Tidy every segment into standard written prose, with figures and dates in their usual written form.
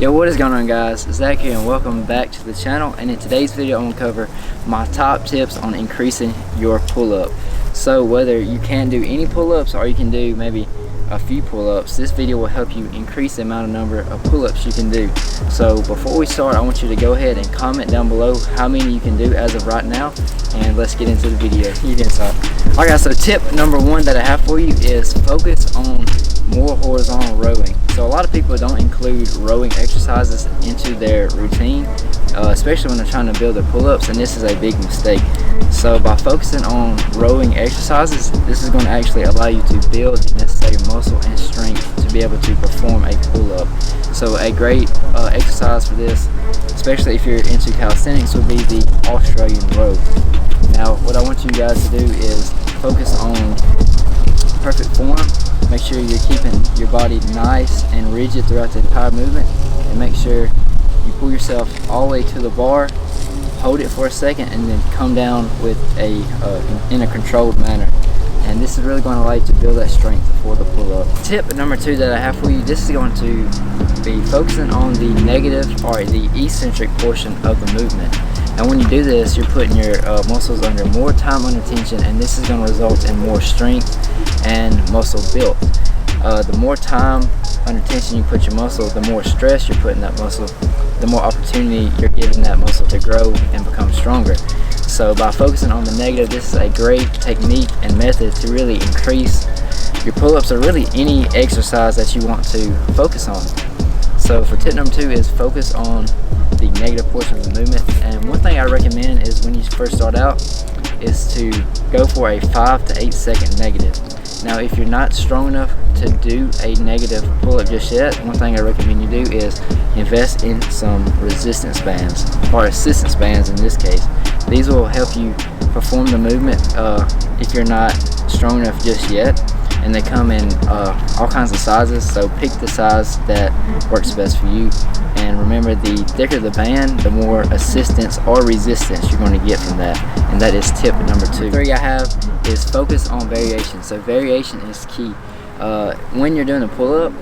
Yo, what is going on, guys? Zach here and welcome back to the channel. And in today's video I'm going to cover my top tips on increasing your pull-up. So whether you can do any pull-ups or you can do maybe a few pull-ups, this video will help you increase the amount of number of pull-ups you can do. So before we start, I want you to go ahead and comment down below how many you can do as of right now, and let's get into the video. You can start. Alright guys, so tip number one that I have for you is focus on more horizontal rowing. So a lot of people don't include rowing exercises into their routine, especially when they're trying to build their pull-ups, and this is a big mistake. So by focusing on rowing exercises, this is going to actually allow you to build the necessary muscle and strength to be able to perform a pull-up. So a great exercise for this, especially if you're into calisthenics, would be the Australian row. Now what I want you guys to do is focus on perfect form. Make sure you're keeping your body nice and rigid throughout the entire movement, and make sure you pull yourself all the way to the bar, hold it for a second, and then come down with in a controlled manner. And this is really going to allow you to build that strength for the pull-up. Tip number two that I have for you, this is going to be focusing on the negative or the eccentric portion of the movement. And when you do this, you're putting your muscles under more time under tension, and this is going to result in more strength and muscle build. The more time under tension you put your muscle, the more stress you're putting that muscle, the more opportunity you're giving that muscle to grow and become stronger. So by focusing on the negative, this is a great technique and method to really increase your pull-ups, or really any exercise that you want to focus on. So for tip number two is focus on the negative portion of the movement. And one thing I recommend is when you first start out is to go for a 5 to 8 second negative. Now if you're not strong enough to do a negative pull-up just yet, one thing I recommend you do is invest in some resistance bands, or assistance bands in this case. These will help you perform the movement if you're not strong enough just yet, and they come in all kinds of sizes, so pick the size that works best for you. And remember, the thicker the band, the more assistance or resistance you're going to get from that. And that is tip number two. Three I have is focus on variation. So variation is key. When you're doing a pull-up,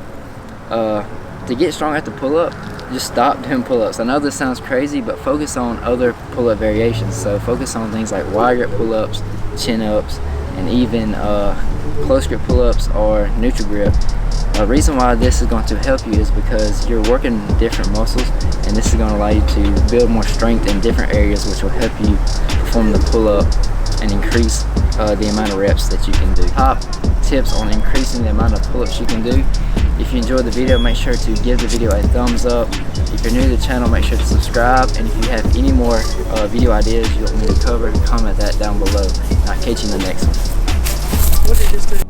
to get strong at the pull-up, just stop doing pull-ups. I know this sounds crazy, but focus on other pull-up variations. So focus on things like wide grip pull-ups, chin-ups, and even close grip pull-ups or neutral grip. The reason why this is going to help you is because you're working different muscles, and this is going to allow you to build more strength in different areas, which will help you perform the pull-up and increase the amount of reps that you can do. Top tips on increasing the amount of pull-ups you can do. If you enjoyed the video, make sure to give the video a thumbs up. If you're new to the channel, make sure to subscribe. And if you have any more video ideas you want me to cover, comment that down below. And I'll catch you in the next one. What is this?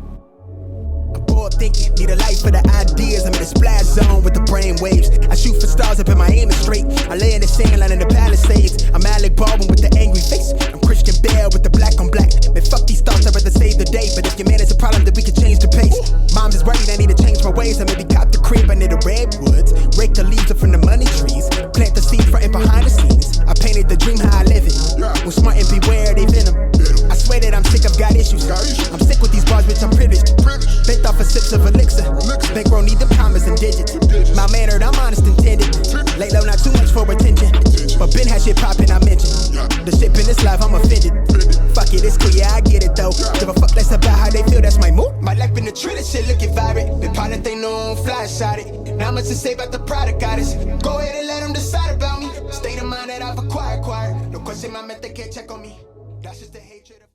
Thinking, need a light for the ideas. I'm in a splash zone with the brain waves. I shoot for stars up and my aim is straight. I lay in the sand line in the Palisades. I'm Alec Baldwin with the angry face. I'm Christian Bale with the black on black. Man, fuck these thoughts, I'd rather save the day. But if your man is a problem, then we can change the pace. Mom's is worried, I need to change my ways. I maybe cop the crib under the redwoods. Rake the leaves up from the money trees. Plant the seed front and behind the scenes. I painted the dream how I live it. When smart and beware, they venom. I swear that I'm sick, I've got issues. I'm sick with these bars, bitch, I'm privileged. Bent off a sips of elixir. Bankroll need them commas and digits. My mannered, I'm honest intended. Lay low, not too much for attention. But Ben has shit poppin', I mentioned. The shit in this life, I'm offended. Fuck it, it's cool, yeah, I get it though. Give a fuck less about how they feel, that's my mood. My life been a trend, this shit looking vibrant. The pilot they know, fly shot it. Not much to say about the product goddess. Go ahead and let them decide about me. State of mind that I've acquired. No question, my method can't check on me. That's just the hatred of